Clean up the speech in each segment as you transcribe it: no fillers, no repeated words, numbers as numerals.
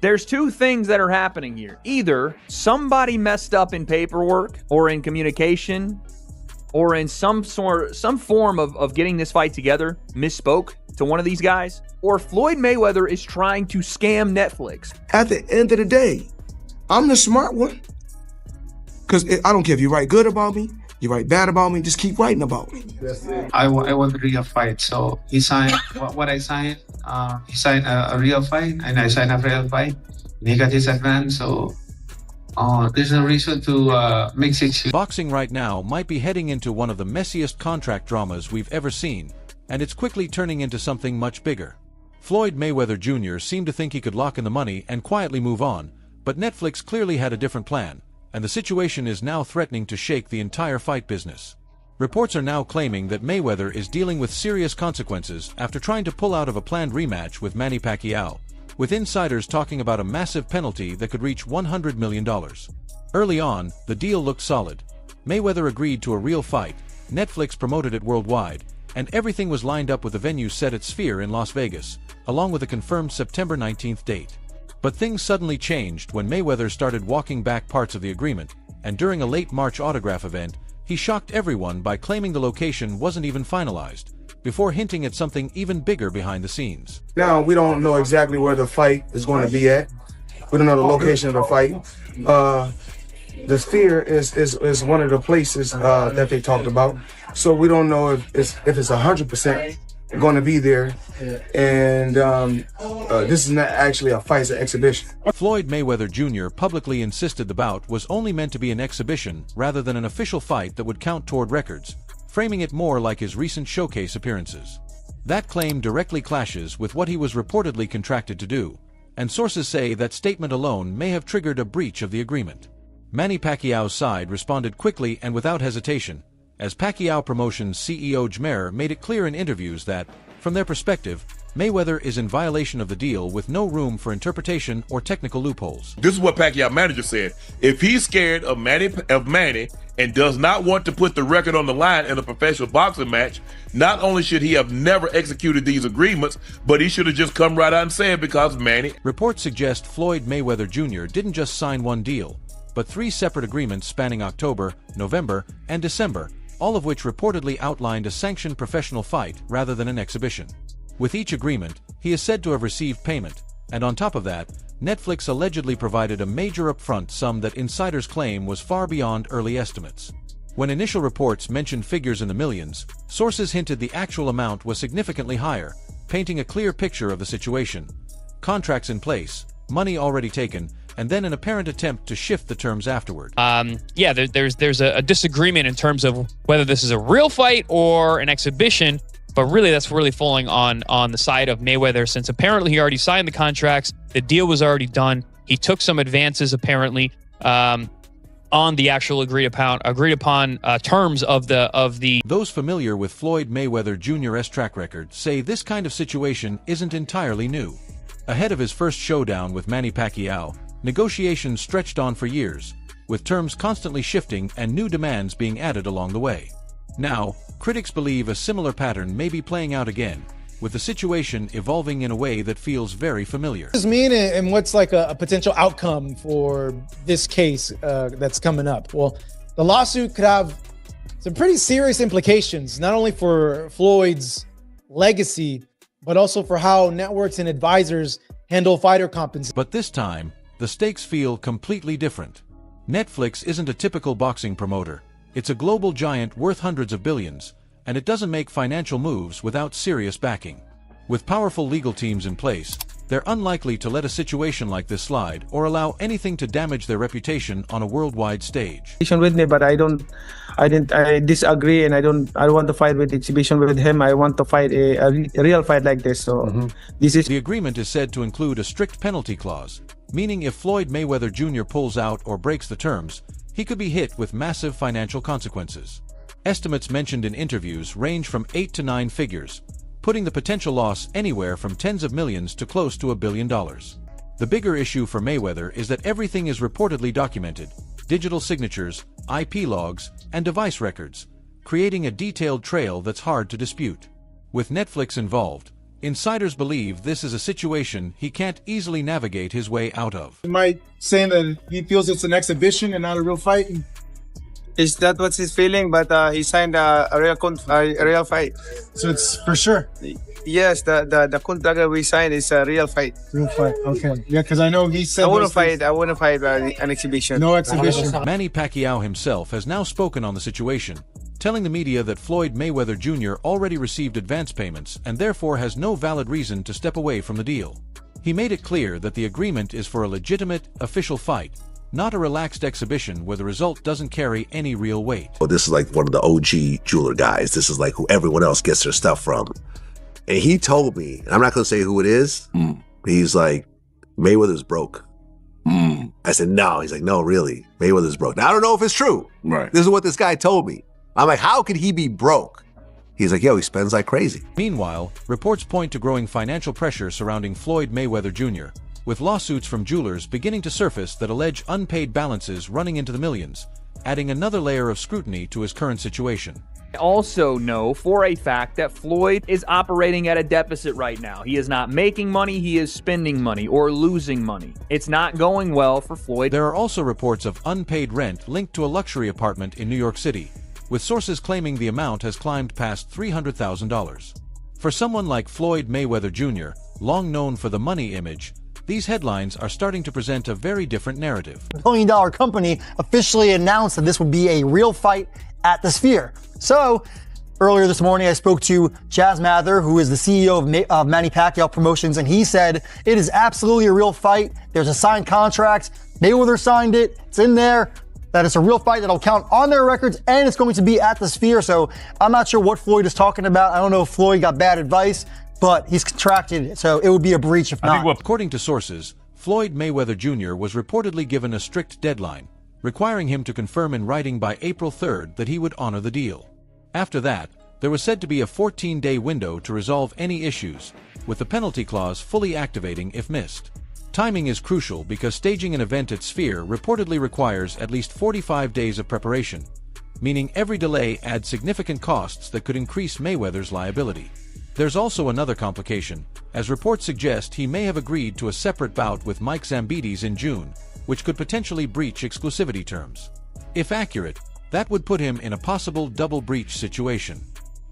There's two things that are happening here. Either somebody messed up in paperwork or in communication or in some form of getting this fight together, misspoke to one of these guys, or Floyd Mayweather is trying to scam Netflix. At the end of the day, I'm the smart one. Because I don't care if you write good about me, you write bad about me, just keep writing about me. I want a real fight, so he signed what I signed. He signed a real fight, and I signed a real fight. And he got his advance, so there's no reason to mix it. Boxing right now might be heading into one of the messiest contract dramas we've ever seen, and it's quickly turning into something much bigger. Floyd Mayweather Jr. seemed to think he could lock in the money and quietly move on, but Netflix clearly had a different plan, and the situation is now threatening to shake the entire fight business. Reports are now claiming that Mayweather is dealing with serious consequences after trying to pull out of a planned rematch with Manny Pacquiao, with insiders talking about a massive penalty that could reach $100 million. Early on, the deal looked solid. Mayweather agreed to a real fight, Netflix promoted it worldwide, and everything was lined up with the venue set at Sphere in Las Vegas, along with a confirmed September 19th date. But things suddenly changed when Mayweather started walking back parts of the agreement, and during a late March autograph event, he shocked everyone by claiming the location wasn't even finalized, before hinting at something even bigger behind the scenes. Now, we don't know exactly where the fight is going to be at. We don't know the location of the fight. The Sphere is one of the places that they talked about. So we don't know if it's 100% going to be there. And this is not actually a fight, it's an exhibition. Floyd Mayweather Jr. publicly insisted the bout was only meant to be an exhibition rather than an official fight that would count toward records, framing it more like his recent showcase appearances. That claim directly clashes with what he was reportedly contracted to do, and sources say that statement alone may have triggered a breach of the agreement. Manny Pacquiao's side responded quickly and without hesitation, as Pacquiao Promotions CEO Jmer made it clear in interviews that, from their perspective, Mayweather is in violation of the deal with no room for interpretation or technical loopholes. This is what Pacquiao manager said. If he's scared of Manny and does not want to put the record on the line in a professional boxing match, not only should he have never executed these agreements, but he should have just come right out and said because Manny. Reports suggest Floyd Mayweather Jr. didn't just sign one deal, but 3 separate agreements spanning October, November, and December, all of which reportedly outlined a sanctioned professional fight rather than an exhibition. With each agreement, he is said to have received payment, and on top of that, Netflix allegedly provided a major upfront sum that insiders claim was far beyond early estimates. When initial reports mentioned figures in the millions, sources hinted the actual amount was significantly higher, painting a clear picture of the situation. Contracts in place, money already taken, and then an apparent attempt to shift the terms afterward. Yeah, there's a disagreement in terms of whether this is a real fight or an exhibition, but really that's really falling on the side of Mayweather, since apparently he already signed the contracts, the deal was already done, he took some advances apparently on the actual agreed upon terms of the. Those familiar with Floyd Mayweather Jr.'s track record say this kind of situation isn't entirely new. Ahead of his first showdown with Manny Pacquiao, negotiations stretched on for years, with terms constantly shifting and new demands being added along the way. Now, critics believe a similar pattern may be playing out again, with the situation evolving in a way that feels very familiar. What does this mean, and what's like a potential outcome for this case that's coming up? Well, the lawsuit could have some pretty serious implications, not only for Floyd's legacy, but also for how networks and advisors handle fighter compensation. But this time, the stakes feel completely different. Netflix isn't a typical boxing promoter. It's a global giant worth hundreds of billions, and it doesn't make financial moves without serious backing. With powerful legal teams in place, they're unlikely to let a situation like this slide or allow anything to damage their reputation on a worldwide stage. With me, but I disagree, and I don't want to fight with exhibition with him. I want to fight a real fight like this. So this is. The agreement is said to include a strict penalty clause, meaning if Floyd Mayweather Jr. pulls out or breaks the terms, he could be hit with massive financial consequences. Estimates mentioned in interviews range from 8 to 9 figures, putting the potential loss anywhere from tens of millions to close to $1 billion. The bigger issue for Mayweather is that everything is reportedly documented: digital signatures, IP logs, and device records, creating a detailed trail that's hard to dispute. With Netflix involved, Insiders believe this is a situation he can't easily navigate his way out of. Mike saying that he feels it's an exhibition and not a real fight. Is that what's his feeling? But he signed a real fight. So it's for sure. Yes, the contract that we signed is a real fight. Real fight. Okay. Yeah, because I know he said I want to fight an exhibition. no exhibition. Manny Pacquiao himself has now spoken on the situation, telling the media that Floyd Mayweather Jr. already received advance payments and therefore has no valid reason to step away from the deal. He made it clear that the agreement is for a legitimate, official fight, not a relaxed exhibition where the result doesn't carry any real weight. Well, this is like one of the OG jeweler guys. This is like who everyone else gets their stuff from. And he told me, and I'm not going to say who it is, he's like, Mayweather's broke. I said, no. He's like, no, really, Mayweather's broke. Now, I don't know if it's true. Right. This is what this guy told me. I'm like, how could he be broke? He's like, yo, he spends like crazy. Meanwhile, reports point to growing financial pressure surrounding Floyd Mayweather Jr., with lawsuits from jewelers beginning to surface that allege unpaid balances running into the millions, adding another layer of scrutiny to his current situation. I also know for a fact that Floyd is operating at a deficit right now. He is not making money, he is spending money or losing money. It's not going well for Floyd. There are also reports of unpaid rent linked to a luxury apartment in New York City, with sources claiming the amount has climbed past $300,000. For someone like Floyd Mayweather Jr., long known for the money image, these headlines are starting to present a very different narrative. $1 billion company officially announced that this would be a real fight at the Sphere. So, earlier this morning, I spoke to Chaz Mather, who is the CEO of Manny Pacquiao Promotions, and he said it is absolutely a real fight. There's a signed contract. Mayweather signed it. It's in there. That it's a real fight that'll count on their records, and it's going to be at the Sphere. So, I'm not sure what Floyd is talking about. I don't know if Floyd got bad advice, but he's contracted, so it would be a breach if not. According to sources, Floyd Mayweather Jr. was reportedly given a strict deadline, requiring him to confirm in writing by April 3rd that he would honor the deal. After that, there was said to be a 14-day window to resolve any issues, with the penalty clause fully activating if missed. Timing is crucial because staging an event at Sphere reportedly requires at least 45 days of preparation, meaning every delay adds significant costs that could increase Mayweather's liability. There's also another complication, as reports suggest he may have agreed to a separate bout with Mike Zambides in June, which could potentially breach exclusivity terms. If accurate, that would put him in a possible double breach situation.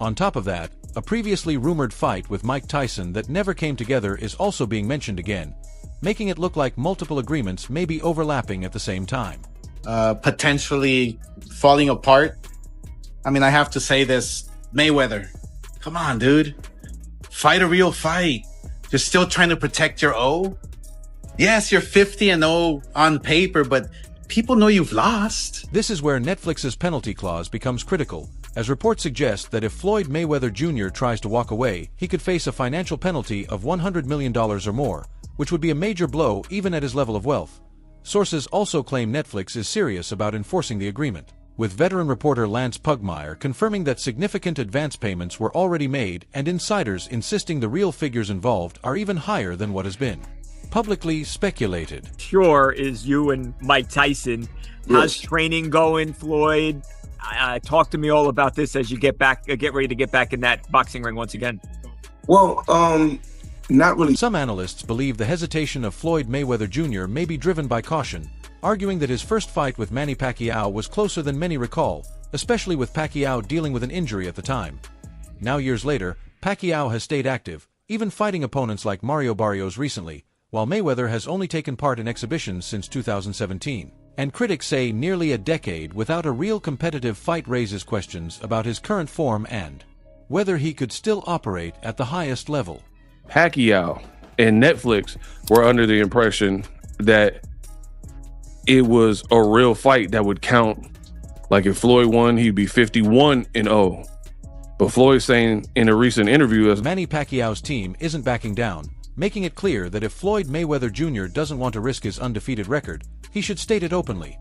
On top of that, a previously rumored fight with Mike Tyson that never came together is also being mentioned again, making it look like multiple agreements may be overlapping at the same time. Potentially falling apart. I mean, I have to say this, Mayweather, come on, dude. Fight a real fight. You're still trying to protect your O. Yes, you're 50-0 on paper, but people know you've lost. This is where Netflix's penalty clause becomes critical, as reports suggest that if Floyd Mayweather Jr. tries to walk away, he could face a financial penalty of $100 million or more, which would be a major blow even at his level of wealth. Sources also claim Netflix is serious about enforcing the agreement, with veteran reporter Lance Pugmire confirming that significant advance payments were already made and insiders insisting the real figures involved are even higher than what has been publicly speculated. Sure is you and Mike Tyson. How's training going, Floyd? Talk to me all about this as you get ready to get back in that boxing ring once again. Well, not really. Some analysts believe the hesitation of Floyd Mayweather Jr. may be driven by caution, arguing that his first fight with Manny Pacquiao was closer than many recall, especially with Pacquiao dealing with an injury at the time. Now years later, Pacquiao has stayed active, even fighting opponents like Mario Barrios recently, while Mayweather has only taken part in exhibitions since 2017. And critics say nearly a decade without a real competitive fight raises questions about his current form and whether he could still operate at the highest level. Pacquiao and Netflix were under the impression that it was a real fight that would count. Like if Floyd won, he'd be 51-0. But Floyd's saying in a recent interview as Manny Pacquiao's team isn't backing down, making it clear that if Floyd Mayweather Jr. doesn't want to risk his undefeated record, he should state it openly.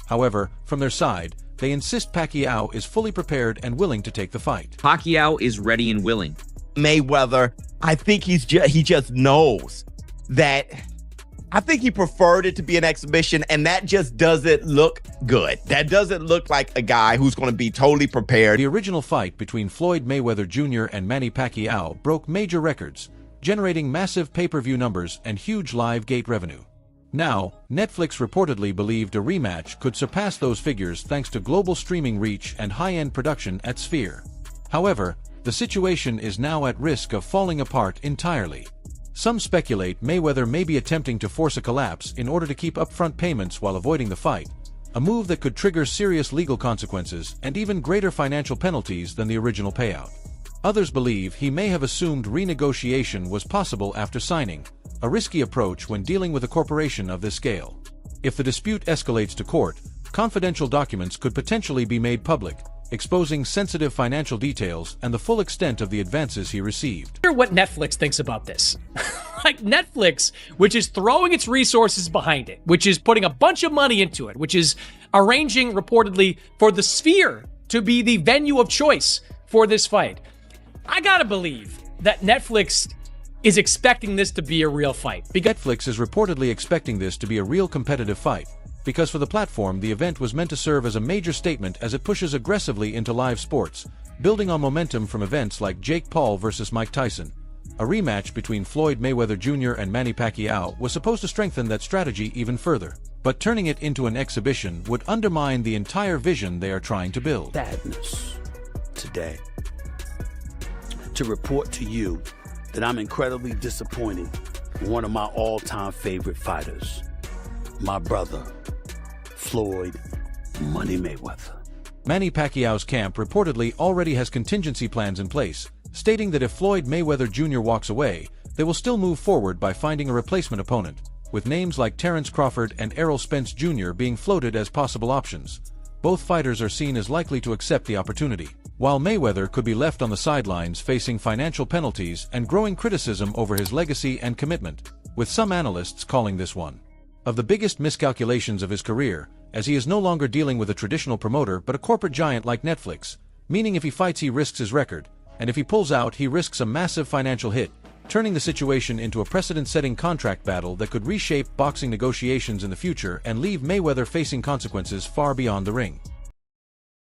However, from their side, they insist Pacquiao is fully prepared and willing to take the fight. Pacquiao is ready and willing. Mayweather, I think he just knows that. I think he preferred it to be an exhibition, and that just doesn't look good. That doesn't look like a guy who's going to be totally prepared. The original fight between Floyd Mayweather Jr. and Manny Pacquiao broke major records, generating massive pay-per-view numbers and huge live gate revenue. Now, Netflix reportedly believed a rematch could surpass those figures thanks to global streaming reach and high-end production at Sphere. However, the situation is now at risk of falling apart entirely. Some speculate Mayweather may be attempting to force a collapse in order to keep upfront payments while avoiding the fight, a move that could trigger serious legal consequences and even greater financial penalties than the original payout. Others believe he may have assumed renegotiation was possible after signing, a risky approach when dealing with a corporation of this scale. If the dispute escalates to court, confidential documents could potentially be made public, exposing sensitive financial details and the full extent of the advances he received. I wonder what Netflix thinks about this. Like Netflix, which is throwing its resources behind it, which is putting a bunch of money into it, which is arranging reportedly for the Sphere to be the venue of choice for this fight. I gotta believe that Netflix is expecting this to be a real fight. Netflix is reportedly expecting this to be a real competitive fight, because for the platform the event was meant to serve as a major statement as it pushes aggressively into live sports, building on momentum from events like Jake Paul versus Mike Tyson. A rematch between Floyd Mayweather Jr. and Manny Pacquiao was supposed to strengthen that strategy even further, but turning it into an exhibition would undermine the entire vision they are trying to build. Sadness today to report to you that I'm incredibly disappointed in one of my all-time favorite fighters, my brother, Floyd Money Mayweather. Manny Pacquiao's camp reportedly already has contingency plans in place, stating that if Floyd Mayweather Jr. walks away, they will still move forward by finding a replacement opponent, with names like Terrence Crawford and Errol Spence Jr. being floated as possible options. Both fighters are seen as likely to accept the opportunity, while Mayweather could be left on the sidelines facing financial penalties and growing criticism over his legacy and commitment, with some analysts calling this one of the biggest miscalculations of his career, as he is no longer dealing with a traditional promoter but a corporate giant like Netflix, meaning if he fights he risks his record, and if he pulls out he risks a massive financial hit, turning the situation into a precedent-setting contract battle that could reshape boxing negotiations in the future and leave Mayweather facing consequences far beyond the ring.